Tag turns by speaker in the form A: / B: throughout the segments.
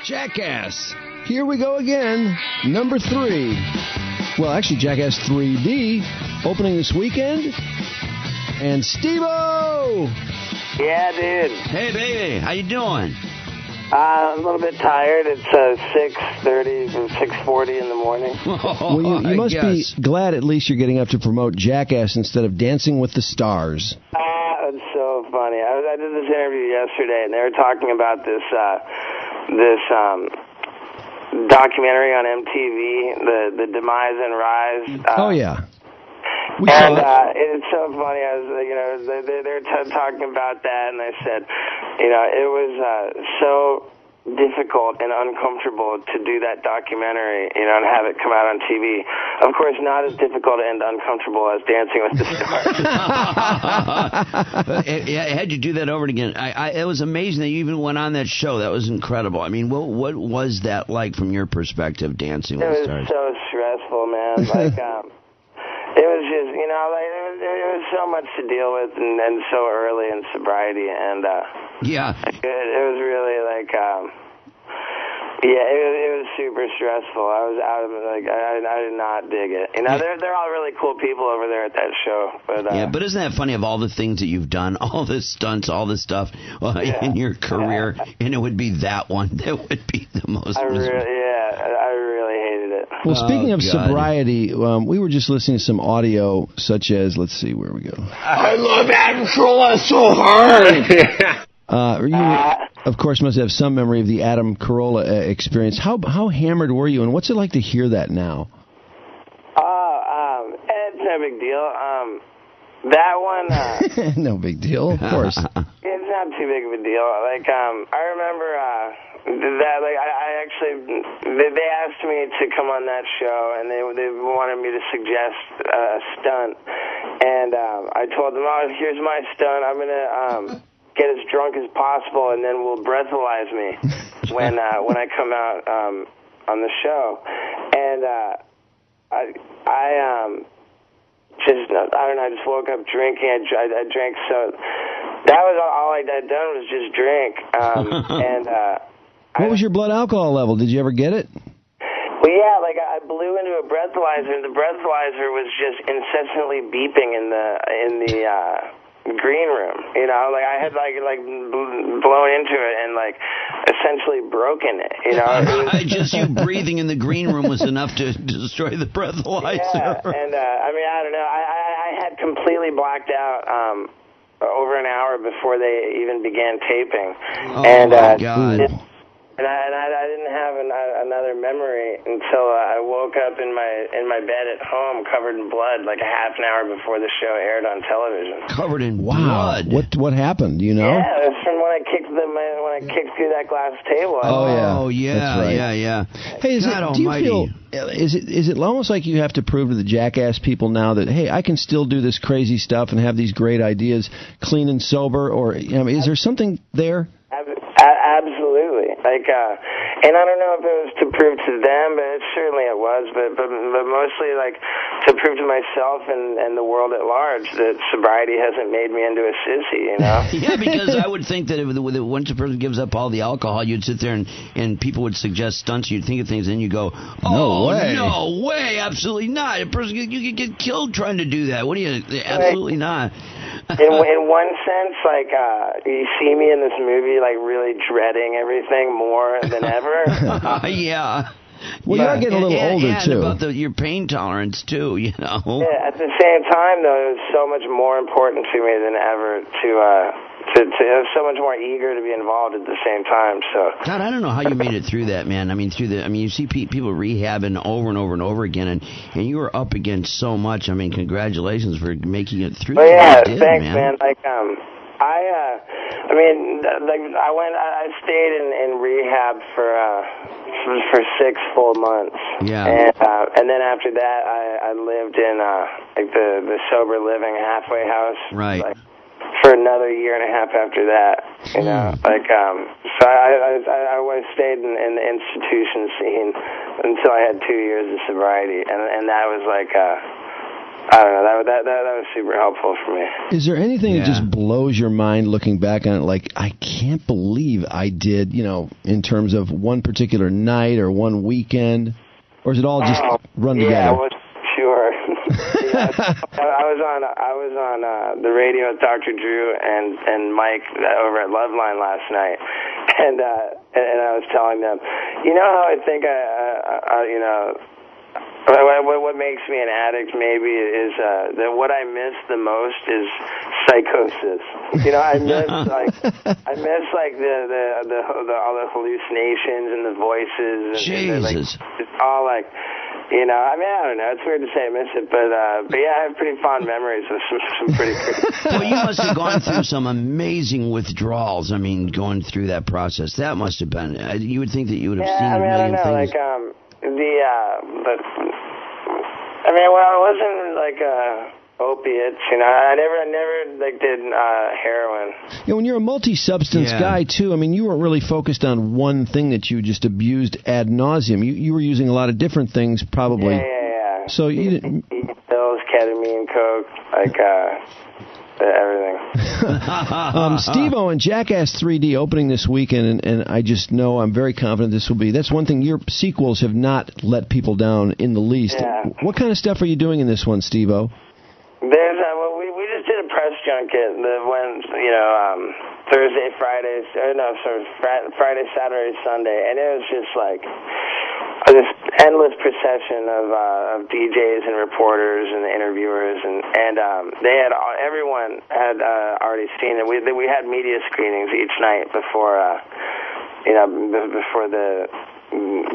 A: Jackass. Here we go again. Number 3. Well, actually, Jackass 3D opening this weekend. And Steve-O!
B: Yeah, dude.
C: Hey, baby. How you doing?
B: A little bit tired. It's 6:30 or 6:40 in the morning.
A: Well, you must be glad at least you're getting up to promote Jackass instead of Dancing with the Stars.
B: It's so funny. I did this interview yesterday, and they were talking about this documentary on MTV, the Demise and Rise.
A: Oh yeah.
B: It's so funny. I was, they're talking about that, and I said, it was so difficult and uncomfortable to do that documentary, and have it come out on TV. Of course, not as difficult and uncomfortable as Dancing with the Stars.
C: Had you do that over again? It was amazing that you even went on that show. That was incredible. I mean, what was that like from your perspective, Dancing with the Stars?
B: It was so stressful, man. Like, it was just, it was so much to deal with, and so early in sobriety, and it was really like, it was super stressful. I did not dig it. They're all really cool people over there at that show.
C: But isn't that funny of all the things that you've done, all the stunts, all this stuff in your career, and it would be that one that would be the most miserable.
B: I really hated it.
A: Well, speaking of sobriety, we were just listening to some audio such as, let's see, where we go.
D: I love Adam Carolla so hard.
A: You, of course, must have some memory of the Adam Carolla experience. How hammered were you, and what's it like to hear that now?
B: It's no big deal. That one...
A: no big deal, of course.
B: It's not too big of a deal. Like, I remember... I actually, they asked me to come on that show, and they wanted me to suggest a stunt, and I told them, here's my stunt. I'm gonna get as drunk as possible, and then we'll breathalyze me when I come out on the show, and I just woke up drinking. I drank so. That was all I'd done was just drink, and.
A: What was your blood alcohol level? Did you ever get it?
B: Well, yeah, I blew into a breathalyzer, and the breathalyzer was just incessantly beeping in the green room. I had blown into it and essentially broken it.
C: Just you breathing in the green room was enough to destroy the breathalyzer.
B: Yeah, and I don't know. I had completely blacked out. Over an hour before they even began taping.
C: Oh, my God.
B: And I didn't have another memory until I woke up in my bed at home covered in blood like a half an hour before the show aired on television.
C: Covered in blood?
A: What happened? Do you know?
B: Yeah, it was from when I kicked through that glass table.
C: Oh, yeah.
A: That's right.
C: Yeah.
A: Hey, do you feel... Is it almost like you have to prove to the Jackass people now that, hey, I can still do this crazy stuff and have these great ideas clean and sober? Or is there something there?
B: Absolutely. And I don't know if it was to prove to them, but certainly it was. But mostly to prove to myself and the world at large that sobriety hasn't made me into a sissy.
C: Yeah, because I would think that once a person gives up all the alcohol, you'd sit there and people would suggest stunts. You'd think of things, and you go, "Oh, no way, absolutely not! A person, you could get killed trying to do that. What do you? Absolutely not."
B: In one sense, you see me in this movie, really dreading everything more than ever.
C: Yeah.
A: Well, you are getting a little older, too.
C: And about your pain tolerance, too,
B: Yeah, at the same time, though, it was so much more important to me than ever to so much more eager to be involved at the same time. So
C: God, I don't know how you made it through that, man. I mean, you see people rehabbing over and over and over again, and you were up against so much. I mean, congratulations for making it through.
B: Well, yeah, thanks,
C: man.
B: I stayed in rehab for 6 full months.
C: Yeah.
B: And then after that, I lived in the sober living halfway house.
C: Right.
B: For another year and a half after that, so I stayed in the institution scene until I had 2 years of sobriety, and that was I don't know. That was super helpful for me.
A: Is there anything that just blows your mind looking back on it? Like, I can't believe I did, in terms of one particular night or one weekend? Or is it all just run together?
B: Yeah, I wasn't sure. I was on the radio with Dr. Drew and Mike over at Loveline last night, and I was telling them, how I think what makes me an addict maybe is that what I miss the most is psychosis. I miss all the hallucinations and the voices and
C: Jesus.
B: It's all like. I don't know. It's weird to say I miss it, but yeah, I have pretty fond memories of some pretty
C: Well, you must have gone through some amazing withdrawals. I mean, going through that process. That must have been... you would think that you would have seen a million things.
B: Well, it wasn't like opiates, I never did heroin.
A: Yeah, when you're a multi-substance guy too, you weren't really focused on one thing that you just abused ad nauseum. You were using a lot of different things, probably.
B: Yeah.
A: So you didn't...
B: Pills, ketamine, coke, everything.
A: Steve-O and Jackass 3D opening this weekend, and I just know I'm very confident this will be. That's one thing. Your sequels have not let people down in the least.
B: Yeah.
A: What kind of stuff are you doing in this one, Steve-O?
B: There's we just did a press junket Thursday, Friday, Friday, Saturday, Sunday, and it was just like this endless procession of DJs and reporters and interviewers, and everyone had already seen it. We had media screenings each night before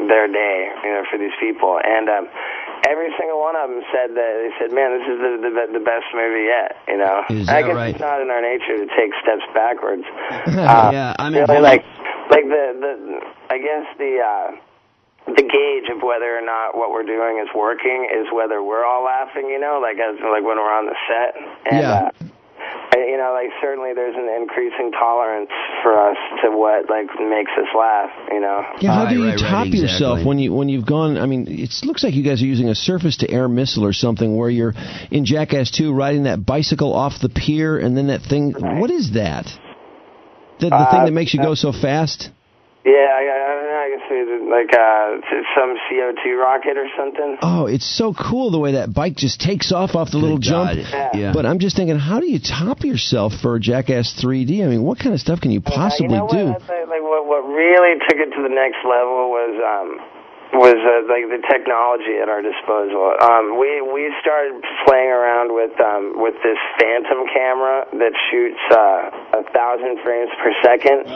B: their day, for these people, and every single one of them said that they said, "Man, this is the best movie yet."
C: Is that
B: I guess
C: right?
B: It's not in our nature to take steps backwards.
C: Yeah,
B: really, I guess the gauge of whether or not what we're doing is working is whether we're all laughing. Like when we're on the set. And, certainly there's an increasing tolerance for us to what makes us laugh.
A: Yeah, how do you top
C: exactly.
A: yourself when you've gone? It looks like you guys are using a surface-to-air missile or something, where you're in Jackass 2 riding that bicycle off the pier, and then that thing. Right. What is that? The thing that makes you go so fast?
B: Yeah, I don't know. I guess it's some CO2 rocket or something.
A: Oh, it's so cool the way that bike just takes off the little jump.
B: Yeah.
A: But I'm just thinking, how do you top yourself for Jackass 3D? What kind of stuff can you possibly do?
B: What really took it to the next level was the technology at our disposal. We started playing around with this Phantom camera that shoots 1,000 frames per second,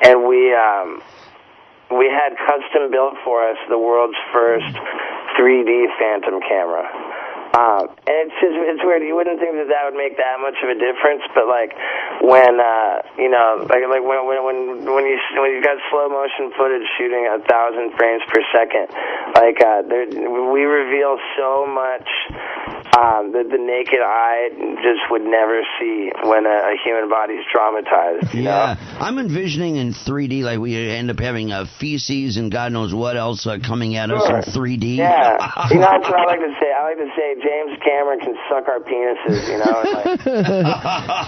B: and we had custom built for us the world's first 3D Phantom camera. And it's weird. You wouldn't think that would make that much of a difference, but when when you've got slow motion footage shooting 1,000 frames per second, we reveal so much that the naked eye just would never see when a human body's traumatized. You know?
C: I'm envisioning in 3D, we end up having feces and God knows what else coming at us in 3D.
B: Yeah, that's what I like to say. I like to say James Cameron can suck our penises.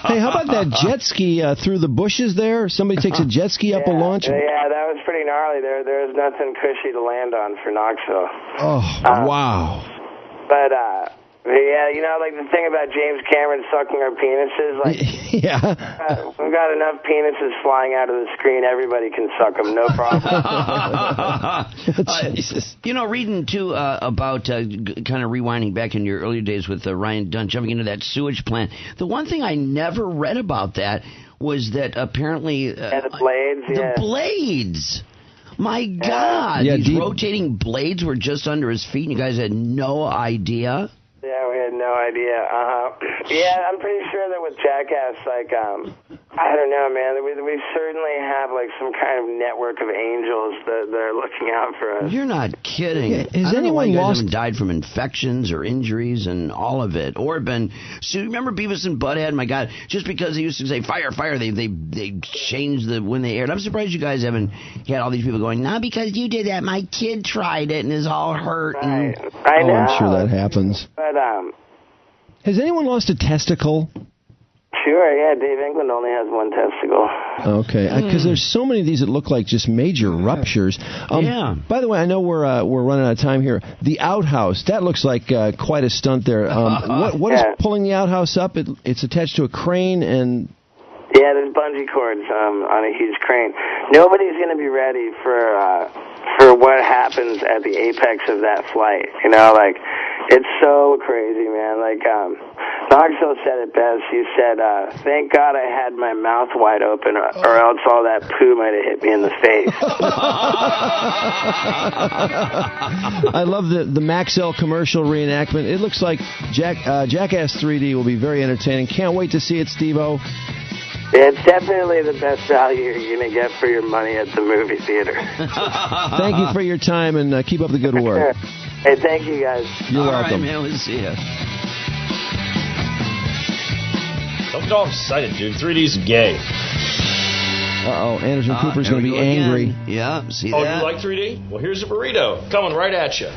A: Hey, how about that jet ski through the bushes there? Somebody takes a jet ski up a launch.
B: Yeah, that was pretty gnarly. There's nothing cushy to land on for Knoxville.
A: Oh, wow.
B: But the thing about James Cameron sucking our penises, we've got enough penises flying out of the screen, everybody can suck them, no problem.
A: Jesus.
C: Reading, too, about kind of rewinding back in your earlier days with Ryan Dunn, jumping into that sewage plant, the one thing I never read about that was that apparently...
B: the blades,
C: The blades! My God! These rotating blades were just under his feet, and you guys had no idea?
B: Yeah, we had no idea. Yeah, I'm pretty sure that with Jackass, I don't know, man. We certainly have like some kind of network of angels that are looking out for us.
C: You're not kidding.
A: Yeah, has
C: I don't know why
A: anyone
C: you guys
A: lost...
C: haven't died from infections or injuries and all of it, or been. So remember Beavis and Butthead? My God, just because they used to say fire, fire, they changed when they aired. I'm surprised you guys haven't had all these people going. Not because you did that. My kid tried it and is all hurt.
B: Right.
C: And,
B: I know.
A: I'm sure that happens.
B: But
A: has anyone lost a testicle?
B: Sure, yeah. Dave England only has one testicle.
A: Okay, because there's so many of these that look like just major ruptures.
C: Yeah.
A: By the way, I know we're running out of time here. The outhouse, that looks like quite a stunt there. What is pulling the outhouse up? It's attached to a crane and...
B: Yeah, there's bungee cords on a huge crane. Nobody's going to be ready for what happens at the apex of that flight. You know, like, it's so crazy, man. Like, Knoxville said it best. He said, thank God I had my mouth wide open, or else all that poo might have hit me in the face.
A: I love the Maxell commercial reenactment. It looks like Jackass 3D will be very entertaining. Can't wait to see it, Steve-O.
B: Yeah, it's definitely the best value you're going to get for your money at the movie theater.
A: Thank you for your time, and keep up the good work.
B: Hey, thank you, guys.
A: You're welcome.
C: All right, man. We'll see ya.
E: Don't get all excited, dude. 3D's gay.
A: Uh-oh, Anderson Cooper's going to be angry.
C: Yeah, see that?
E: Oh, you like 3D? Well, here's a burrito coming right at you.